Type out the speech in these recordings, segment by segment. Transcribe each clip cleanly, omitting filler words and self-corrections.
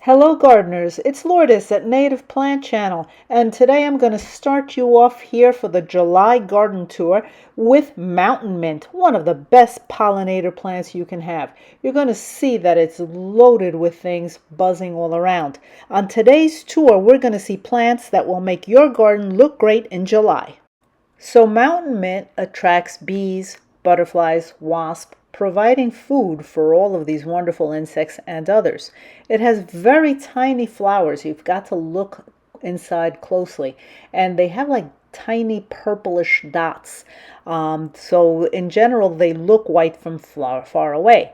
Hello gardeners, it's Lourdes at Native Plant Channel, and today I'm going to start you off here for the July garden tour with mountain mint, one of the best pollinator plants you can have. You're going to see that it's loaded with things buzzing all around. On today's tour, we're going to see plants that will make your garden look great in July. So mountain mint attracts bees, butterflies, wasps, providing food for all of these wonderful insects and others. It has very tiny flowers. You've got to look inside closely. And they have like tiny purplish dots. So in general, they look white from far away.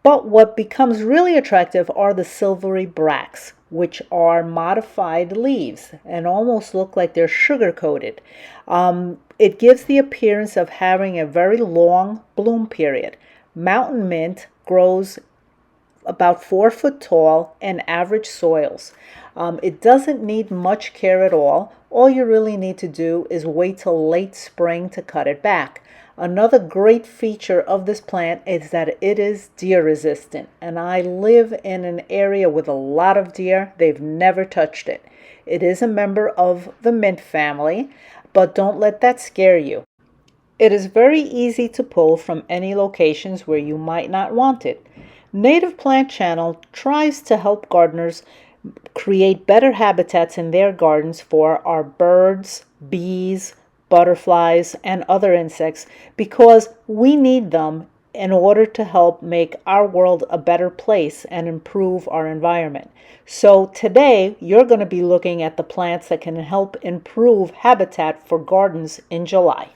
But what becomes really attractive are the silvery bracts, which are modified leaves and almost look like they're sugar-coated. It gives the appearance of having a very long bloom period. Mountain mint grows about 4 foot tall in average soils. It doesn't need much care at all. All you really need to do is wait till late spring to cut it back. Another great feature of this plant is that it is deer resistant, and I live in an area with a lot of deer. They've never touched it. It is a member of the mint family, but don't let that scare you. It is very easy to pull from any locations where you might not want it. Native Plant Channel tries to help gardeners create better habitats in their gardens for our birds, bees, butterflies, and other insects because we need them in order to help make our world a better place and improve our environment. So today you're going to be looking at the plants that can help improve habitat for gardens in July.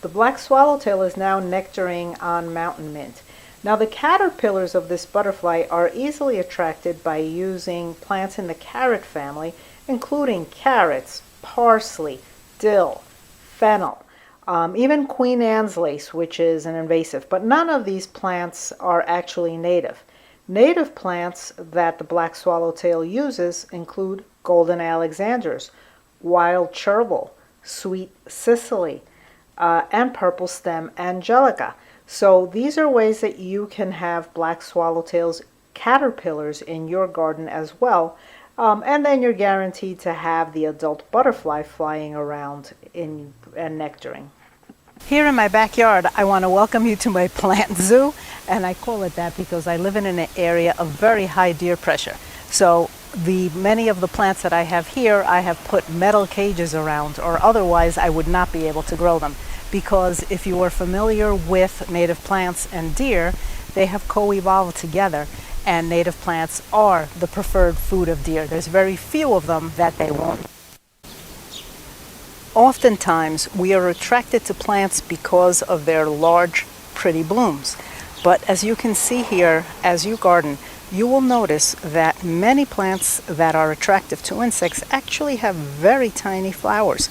The black swallowtail is now nectaring on mountain mint. Now the caterpillars of this butterfly are easily attracted by using plants in the carrot family, including carrots, parsley, dill, fennel, even Queen Anne's lace, which is an invasive, but none of these plants are actually native. Native plants that the black swallowtail uses include golden alexanders, wild chervil, sweet Sicily, and purple stem angelica. So these are ways that you can have black swallowtail's caterpillars in your garden as well. And then you're guaranteed to have the adult butterfly flying around and nectaring. Here in my backyard, I want to welcome you to my plant zoo, and I call it that because I live in an area of very high deer pressure. So many of the plants that I have here, I have put metal cages around, or otherwise I would not be able to grow them. Because if you are familiar with native plants and deer, they have co-evolved together, and native plants are the preferred food of deer. There's very few of them that they won't. Oftentimes, we are attracted to plants because of their large, pretty blooms. But as you can see here, as you garden, you will notice that many plants that are attractive to insects actually have very tiny flowers.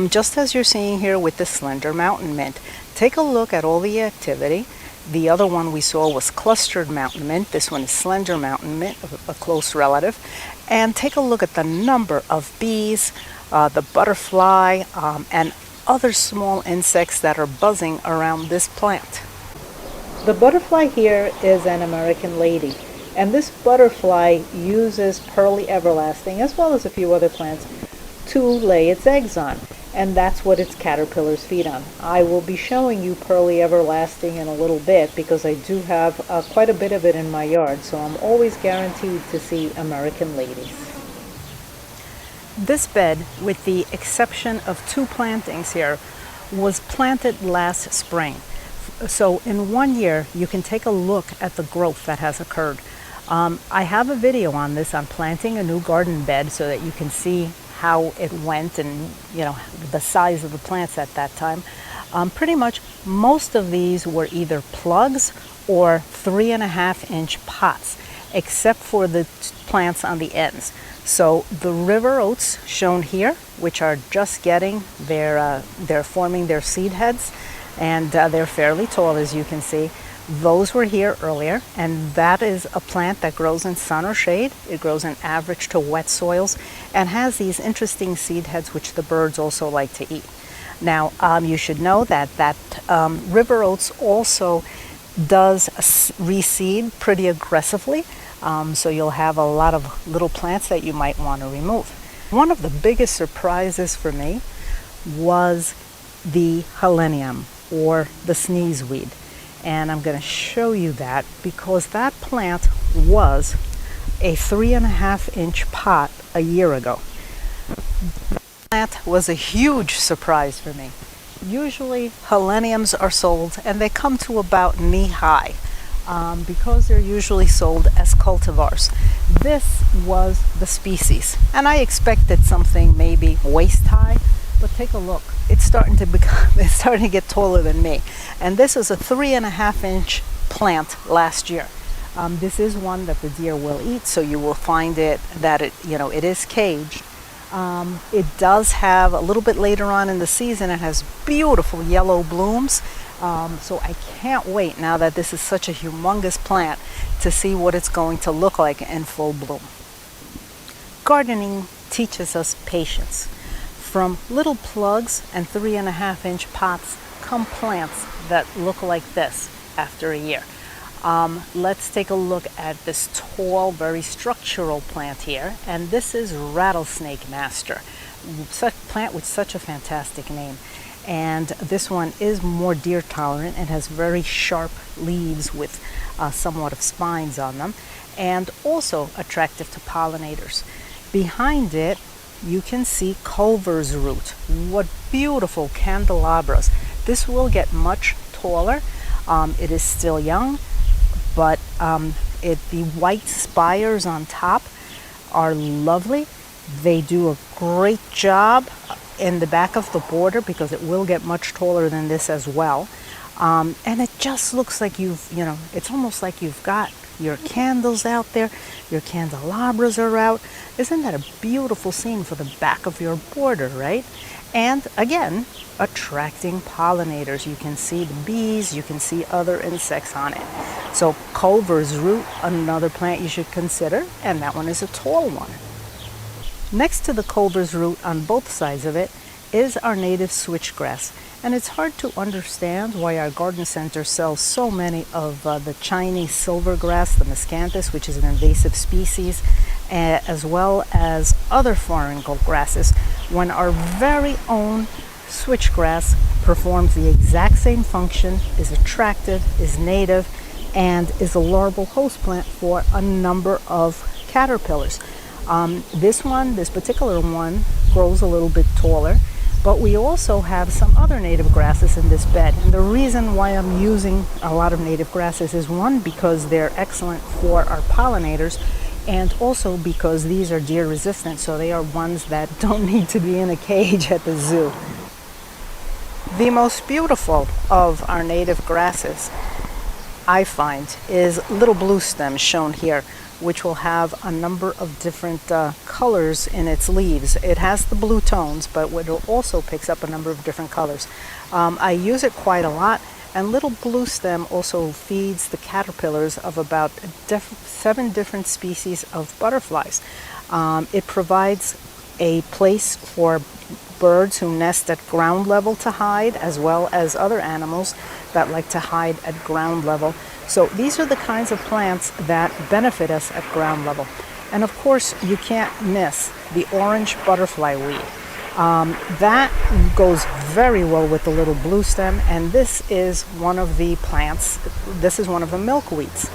Just as you're seeing here with the slender mountain mint. Take a look at all the activity. The other one we saw was clustered mountain mint. This one is slender mountain mint, a close relative. And take a look at the number of bees, the butterfly, and other small insects that are buzzing around this plant. The butterfly here is an American lady. And this butterfly uses pearly everlasting, as well as a few other plants, to lay its eggs on. And that's what its caterpillars feed on. I will be showing you pearly everlasting in a little bit because I do have quite a bit of it in my yard, so I'm always guaranteed to see American ladies. This bed, with the exception of 2 plantings here, was planted last spring. So in 1 year, you can take a look at the growth that has occurred. I have a video on this, on planting a new garden bed, so that you can see how it went and the size of the plants at that time. Pretty much most of these were either plugs or 3.5-inch pots, except for the plants on the ends. So the river oats shown here, which are just getting they're forming their seed heads, and they're fairly tall, as you can see. Those were here earlier, and that is a plant that grows in sun or shade. It grows in average to wet soils and has these interesting seed heads which the birds also like to eat. Now, you should know that river oats also does reseed pretty aggressively, so you'll have a lot of little plants that you might want to remove. One of the biggest surprises for me was the helenium, or the sneezeweed. And I'm going to show you that because that plant was a 3.5-inch pot a year ago. The plant was a huge surprise for me. Usually heleniums are sold and they come to about knee-high because they're usually sold as cultivars. This was the species, and I expected something maybe waist-high, but take a look. It's starting to get taller than me. And this is a 3.5-inch plant last year. This is one that the deer will eat, so you will find it that it is caged. It does have a little bit later on in the season, it has beautiful yellow blooms. So I can't wait, now that this is such a humongous plant, to see what it's going to look like in full bloom. Gardening teaches us patience. From little plugs and 3.5-inch pots come plants that look like this after a year. Let's take a look at this tall, very structural plant here, and this is rattlesnake master. Such plant with such a fantastic name. And this one is more deer tolerant and has very sharp leaves with somewhat of spines on them, and also attractive to pollinators. Behind it, you can see culver's root. What beautiful candelabras. This will get much taller. It is still young, but the white spires on top are lovely. They do a great job in the back of the border because it will get much taller than this as well. And it just looks like it's almost like you've got your candles out there, your candelabras are out. Isn't that a beautiful scene for the back of your border, right? And again, attracting pollinators. You can see the bees, you can see other insects on it. So culver's root, another plant you should consider, and that one is a tall one. Next to the culver's root on both sides of it is our native switchgrass. And it's hard to understand why our garden center sells so many of the Chinese silvergrass, the miscanthus, which is an invasive species, as well as other foreign grasses, when our very own switchgrass performs the exact same function, is attractive, is native, and is a larval host plant for a number of caterpillars. This particular one grows a little bit taller, but we also have some other native grasses in this bed. And the reason why I'm using a lot of native grasses is, one, because they're excellent for our pollinators, and also because these are deer resistant, so they are ones that don't need to be in a cage at the zoo. The most beautiful of our native grasses, I find, is little blue stem, shown here, which will have a number of different colors in its leaves. It has the blue tones, but it also picks up a number of different colors. I use it quite a lot, and little blue stem also feeds the caterpillars of about 7 different species of butterflies. It provides a place for birds who nest at ground level to hide, as well as other animals that like to hide at ground level. So these are the kinds of plants that benefit us at ground level. And of course, you can't miss the orange butterflyweed. That goes very well with the little blue stem, and this is one of the plants, this is one of the milkweeds.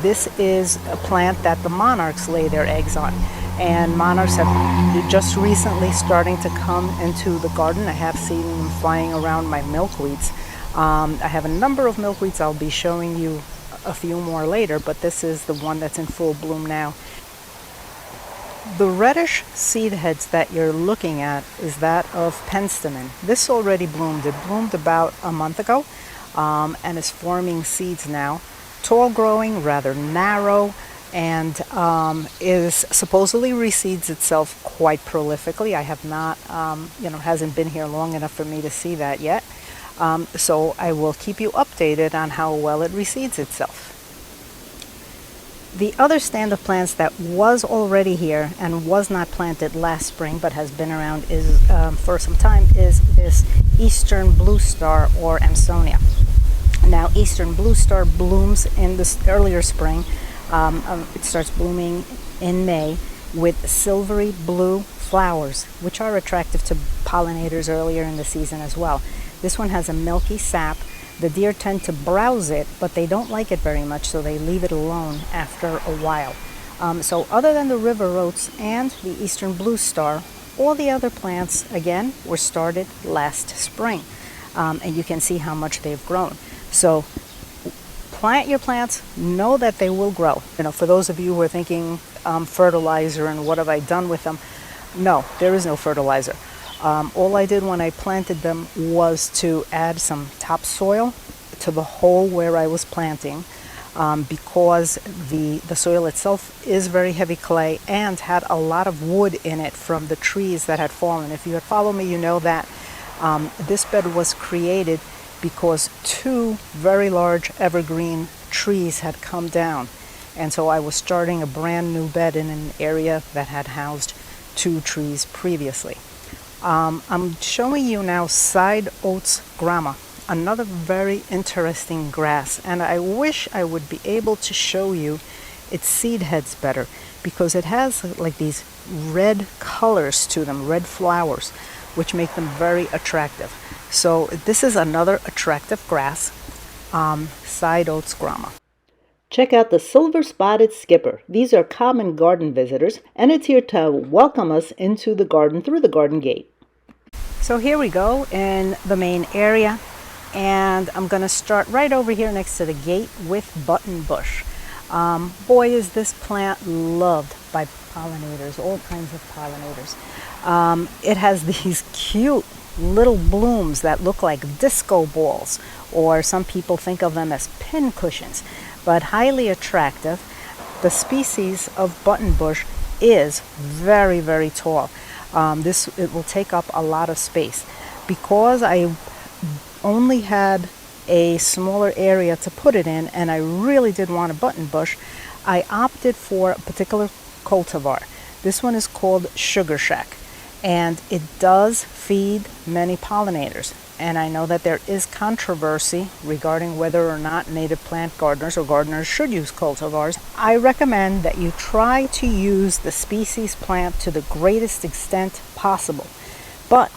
This is a plant that the monarchs lay their eggs on, and monarchs have just recently starting to come into the garden. I have seen them flying around my milkweeds. I have a number of milkweeds. I'll be showing you a few more later, but this is the one that's in full bloom now. The reddish seed heads that you're looking at is that of Penstemon. This already bloomed. It bloomed about a month ago and is forming seeds now. Tall growing, rather narrow, and is supposedly reseeds itself quite prolifically. I have not, hasn't been here long enough for me to see that yet. So I will keep you updated on how well it reseeds itself. The other stand of plants that was already here and was not planted last spring but has been around for some time is this eastern bluestar, or Amsonia. Now, eastern bluestar blooms in this earlier spring. It starts blooming in May with silvery blue flowers, which are attractive to pollinators earlier in the season as well. This one has a milky sap. The deer tend to browse it, but they don't like it very much, so they leave it alone after a while. So other than the river oats and the eastern bluestar, all the other plants, again, were started last spring. And you can see how much they've grown. So plant your plants, know that they will grow. You know, for those of you who are thinking fertilizer and what have I done with them, no, there is no fertilizer. All I did when I planted them was to add some topsoil to the hole where I was planting, because the soil itself is very heavy clay and had a lot of wood in it from the trees that had fallen. If you had followed me, you know that this bed was created because two very large evergreen trees had come down. And so I was starting a brand new bed in an area that had housed two trees previously. I'm showing you now side oats grama, another very interesting grass. And I wish I would be able to show you its seed heads better, because it has like these red colors to them, red flowers, which make them very attractive. So this is another attractive grass, side oats grama. Check out the silver-spotted skipper. These are common garden visitors, and it's here to welcome us into the garden through the garden gate. So here we go in the main area, and I'm going to start right over here next to the gate with buttonbush. Boy, is this plant loved by pollinators, all kinds of pollinators. It has these cute little blooms that look like disco balls, or some people think of them as pin cushions, but highly attractive. The species of buttonbush is very, very tall. It will take up a lot of space. Because I only had a smaller area to put it in, and I really did want a buttonbush, I opted for a particular cultivar. This one is called Sugar Shack, and it does feed many pollinators. And I know that there is controversy regarding whether or not native plant gardeners or gardeners should use cultivars. I recommend that you try to use the species plant to the greatest extent possible. But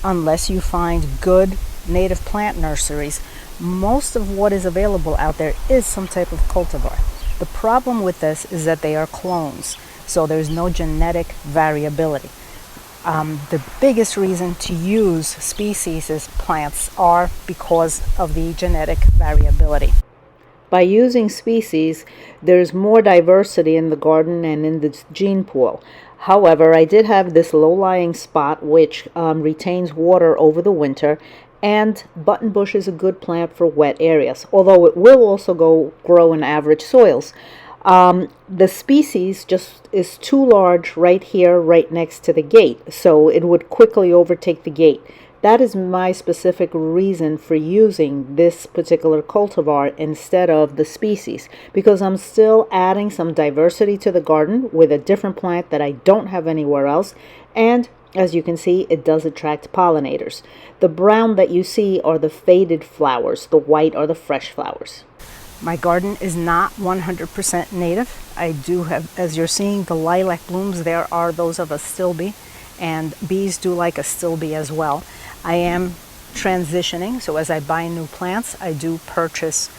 unless you find good native plant nurseries, most of what is available out there is some type of cultivar. The problem with this is that they are clones, so there's no genetic variability. The biggest reason to use species as plants are because of the genetic variability. By using species, there's more diversity in the garden and in the gene pool. However, I did have this low-lying spot which retains water over the winter, and buttonbush is a good plant for wet areas, although it will also grow in average soils. The species just is too large right here, right next to the gate, so it would quickly overtake the gate. That is my specific reason for using this particular cultivar instead of the species, because I'm still adding some diversity to the garden with a different plant that I don't have anywhere else, and as you can see, it does attract pollinators. The brown that you see are the faded flowers, the white are the fresh flowers. My garden is not 100% native. I do have, as you're seeing, the lilac blooms. There are those of Asclepias, and bees do like Asclepias as well. I am transitioning, so as I buy new plants, I do purchase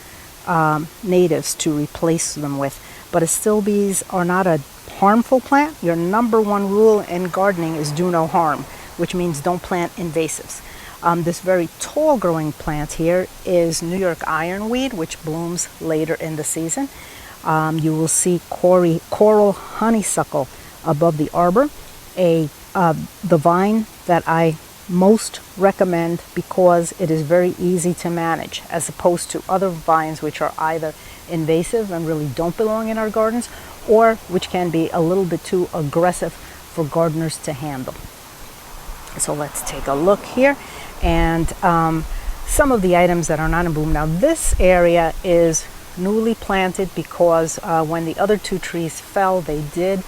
natives to replace them with. But Asclepias are not a harmful plant. Your number one rule in gardening is do no harm, which means don't plant invasives. This very tall growing plant here is New York Ironweed, which blooms later in the season. You will see coral honeysuckle above the arbor, the vine that I most recommend because it is very easy to manage, as opposed to other vines which are either invasive and really don't belong in our gardens, or which can be a little bit too aggressive for gardeners to handle. So let's take a look here, and some of the items that are not in bloom. Now this area is newly planted because when the other two trees fell, they did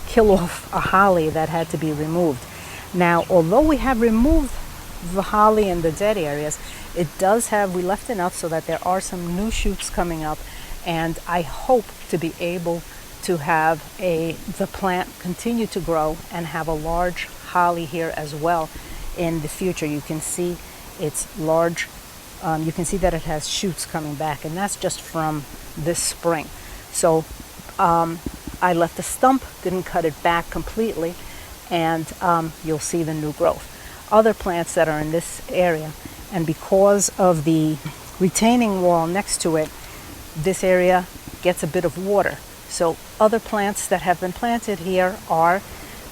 kill off a holly that had to be removed. Now, although we have removed the holly in the dead areas, it does have, we left enough so that there are some new shoots coming up, and I hope to be able to have the plant continue to grow and have a large holly here as well in the future. You can see it's large. You can see that it has shoots coming back, and that's just from this spring. So I left a stump, didn't cut it back completely, and you'll see the new growth. Other plants that are in this area, and because of the retaining wall next to it, this area gets a bit of water. So other plants that have been planted here are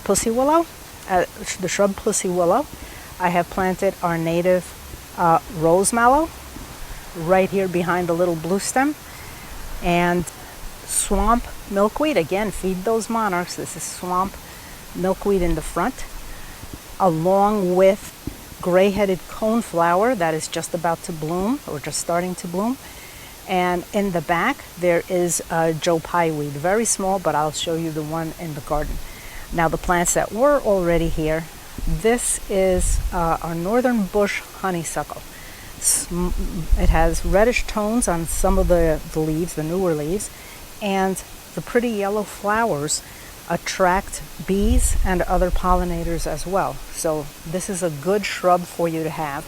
pussy willow, the shrub pussy willow. I have planted our native rose mallow right here behind the little blue stem, and swamp milkweed. Again, feed those monarchs. This is swamp milkweed in the front, along with gray-headed coneflower that is just about to bloom, or just starting to bloom. And in the back there is Joe Pye weed, very small, but I'll show you the one in the garden. Now the plants that were already here, this is our northern bush honeysuckle. It has reddish tones on some of the leaves, the newer leaves, and the pretty yellow flowers attract bees and other pollinators as well. So this is a good shrub for you to have.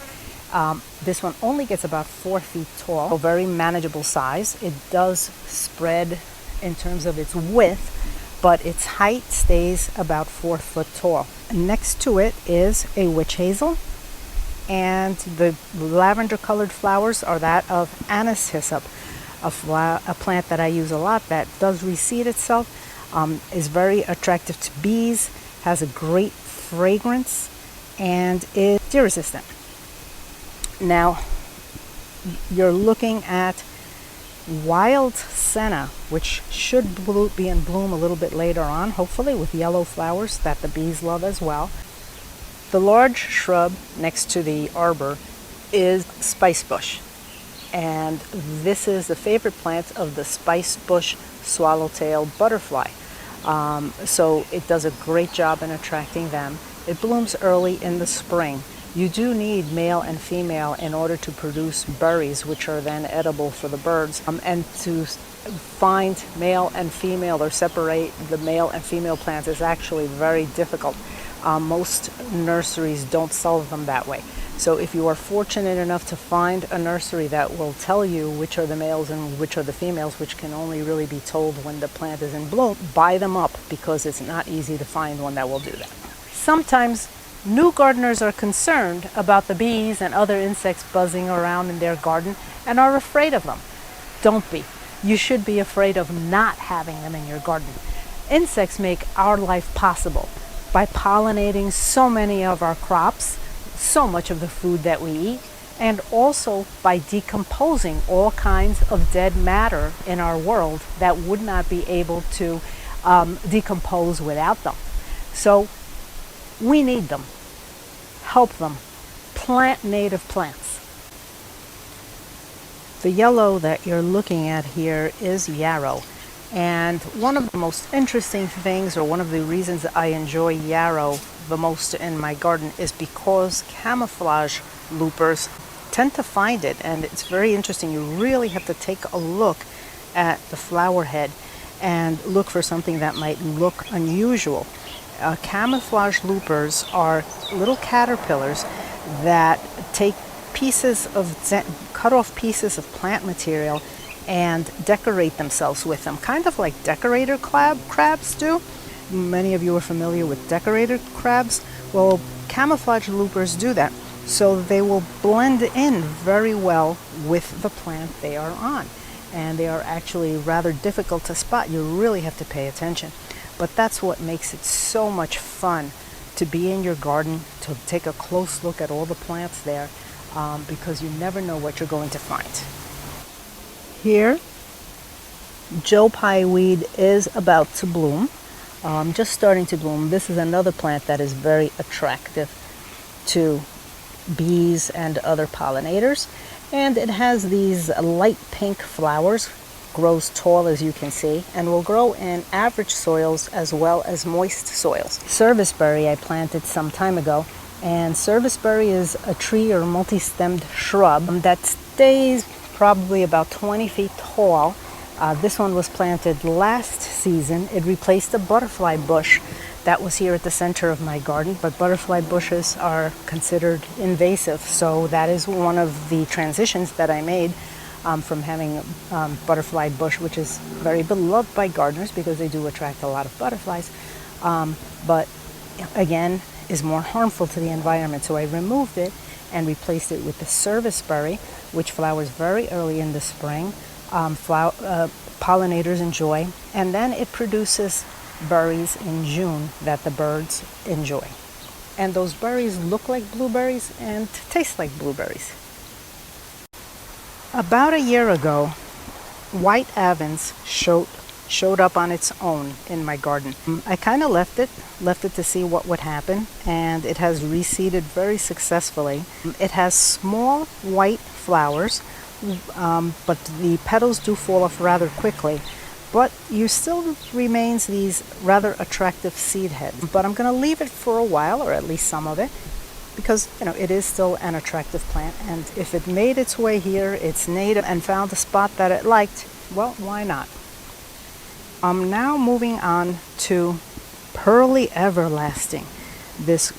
This one only gets about 4 feet tall, a very manageable size. It does spread in terms of its width, but its height stays about 4 foot tall. Next to it is a witch hazel, and the lavender colored flowers are that of anise hyssop, a plant that I use a lot that does reseed itself, is very attractive to bees, has a great fragrance, and is deer resistant. Now you're looking at wild senna, which should be in bloom a little bit later on, hopefully, with yellow flowers that the bees love as well. The large shrub next to the arbor is spicebush, and this is the favorite plant of the spicebush swallowtail butterfly. So it does a great job in attracting them. It blooms early in the spring. You do need male and female in order to produce berries, which are then edible for the birds. And to find male and female, or separate the male and female plants, is actually very difficult. Most nurseries don't sell them that way. So if you are fortunate enough to find a nursery that will tell you which are the males and which are the females, which can only really be told when the plant is in bloom, buy them up, because it's not easy to find one that will do that. Sometimes new gardeners are concerned about the bees and other insects buzzing around in their garden and are afraid of them. Don't be. You should be afraid of not having them in your garden. Insects make our life possible by pollinating so many of our crops, so much of the food that we eat, and also by decomposing all kinds of dead matter in our world that would not be able to decompose without them. So we need them. Help them. Plant native plants. The yellow that you're looking at here is yarrow. And one of the most interesting things, or one of the reasons I enjoy yarrow the most in my garden, is because camouflage loopers tend to find it, and it's very interesting. You really have to take a look at the flower head and look for something that might look unusual. Camouflage loopers are little caterpillars that take cut off pieces of plant material and decorate themselves with them, kind of like decorator crabs do. Many of you are familiar with decorator crabs. Well, camouflage loopers do that, so they will blend in very well with the plant they are on, and they are actually rather difficult to spot. You really have to pay attention, but that's what makes it so much fun to be in your garden, to take a close look at all the plants there, because you never know what you're going to find. Here, Joe Pye weed is about to bloom, just starting to bloom. This is another plant that is very attractive to bees and other pollinators, and it has these light pink flowers, grows tall as you can see, and will grow in average soils as well as moist soils. Serviceberry I planted some time ago And serviceberry is a tree or multi-stemmed shrub that stays probably about 20 feet tall. This one was planted last season. It replaced a butterfly bush that was here at the center of my garden, but butterfly bushes are considered invasive, so that is one of the transitions that I made from having butterfly bush, which is very beloved by gardeners because they do attract a lot of butterflies, but again is more harmful to the environment. So I removed it and replaced it with the serviceberry, which flowers very early in the spring. Pollinators enjoy, and then it produces berries in June that the birds enjoy. And those berries look like blueberries and taste like blueberries. About a year ago, white avens showed up on its own in my garden. I kind of left it to see what would happen, and it has reseeded very successfully. It has small white flowers, but the petals do fall off rather quickly. But you still remains these rather attractive seed heads. But I'm going to leave it for a while, or at least some of it, because it is still an attractive plant. And if it made its way here, it's native, and found a spot that it liked, well, why not? I'm now moving on to pearly everlasting, this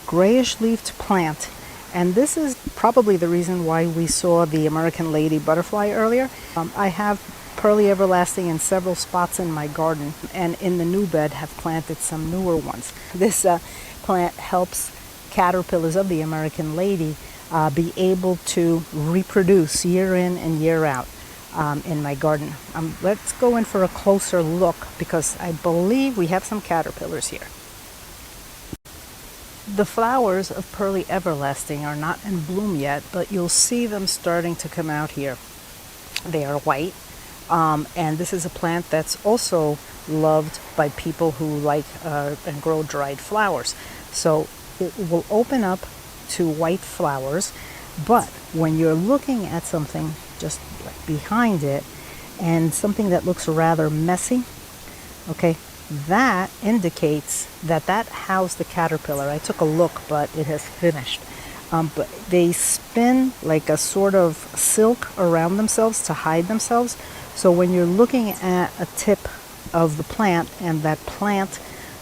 grayish-leafed plant. And this is probably the reason why we saw the American lady butterfly earlier. I have pearly everlasting in several spots in my garden, and in the new bed have planted some newer ones. This plant helps caterpillars of the American lady be able to reproduce year in and year out in my garden. Let's go in for a closer look because I believe we have some caterpillars here. The flowers of pearly everlasting are not in bloom yet, but you'll see them starting to come out here. They are white. And this is a plant that's also loved by people who like and grow dried flowers. So it will open up to white flowers, but when you're looking at something just like behind it and something that looks rather messy, okay, that indicates that housed the caterpillar. I took a look, but it has finished. But they spin like a sort of silk around themselves to hide themselves. So when you're looking at a tip of the plant and that plant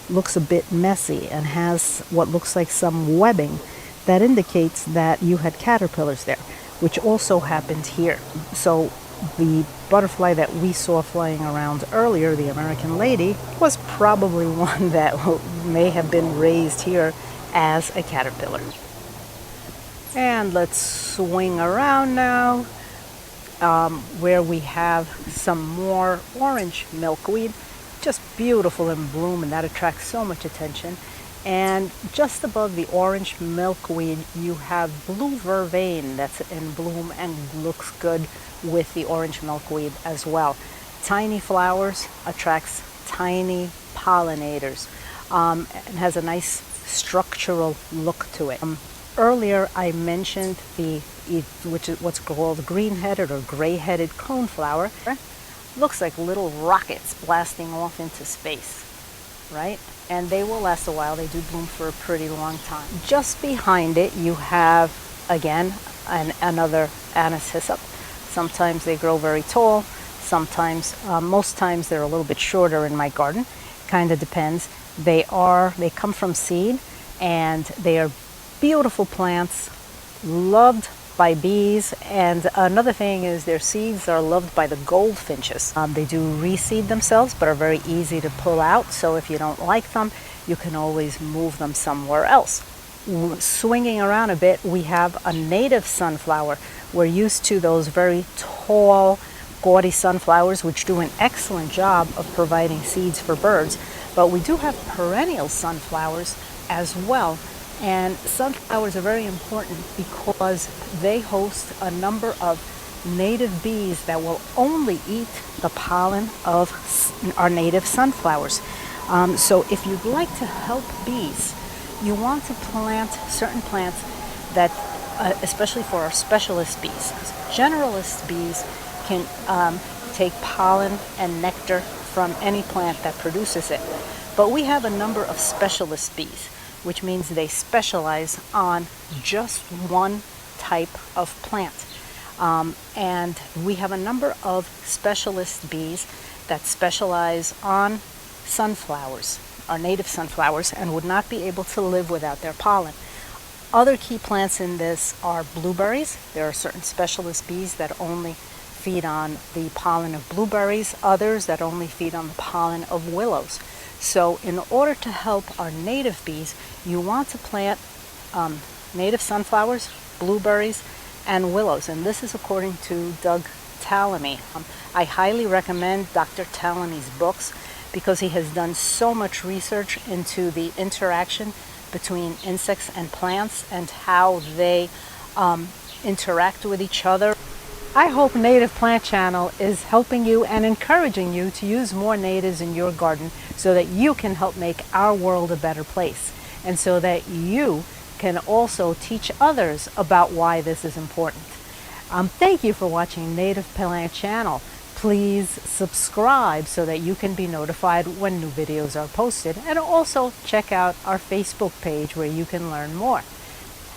looks a bit messy and has what looks like some webbing, that indicates that you had caterpillars there, which also happened here. So the butterfly that we saw flying around earlier, the American lady, was probably one that may have been raised here as a caterpillar. And let's swing around now. Where we have some more orange milkweed, just beautiful in bloom, and that attracts so much attention. And just above the orange milkweed, you have blue vervain that's in bloom and looks good with the orange milkweed as well. Tiny flowers attracts tiny pollinators and has a nice structural look to it. Earlier I mentioned which is what's called green-headed or gray-headed coneflower. Looks like little rockets blasting off into space, right? And they will last a while. They do bloom for a pretty long time. Just behind it you have, again, another anise hyssop. Sometimes they grow very tall. Sometimes, most times they're a little bit shorter in my garden. Kind of depends. They come from seed, and they are beautiful plants, loved by bees, and another thing is their seeds are loved by the goldfinches. They do reseed themselves, but are very easy to pull out, so if you don't like them, you can always move them somewhere else. Swinging around a bit, we have a native sunflower. We're used to those very tall, gaudy sunflowers, which do an excellent job of providing seeds for birds, but we do have perennial sunflowers as well. And sunflowers are very important because they host a number of native bees that will only eat the pollen of our native sunflowers. So if you'd like to help bees, you want to plant certain plants that, especially for our specialist bees. Generalist bees can take pollen and nectar from any plant that produces it. But we have a number of specialist bees. which means they specialize on just one type of plant. And we have a number of specialist bees that specialize on sunflowers, our native sunflowers, and would not be able to live without their pollen. Other key plants in this are blueberries. There are certain specialist bees that only feed on the pollen of blueberries, others that only feed on the pollen of willows. So in order to help our native bees, you want to plant native sunflowers, blueberries, and willows. And this is according to Doug Tallamy. I highly recommend Dr. Tallamy's books because he has done so much research into the interaction between insects and plants and how they interact with each other. I hope Native Plant Channel is helping you and encouraging you to use more natives in your garden so that you can help make our world a better place, and so that you can also teach others about why this is important. Thank you for watching Native Plant Channel. Please subscribe so that you can be notified when new videos are posted, and also check out our Facebook page where you can learn more.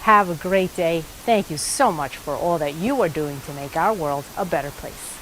Have a great day. Thank you so much for all that you are doing to make our world a better place.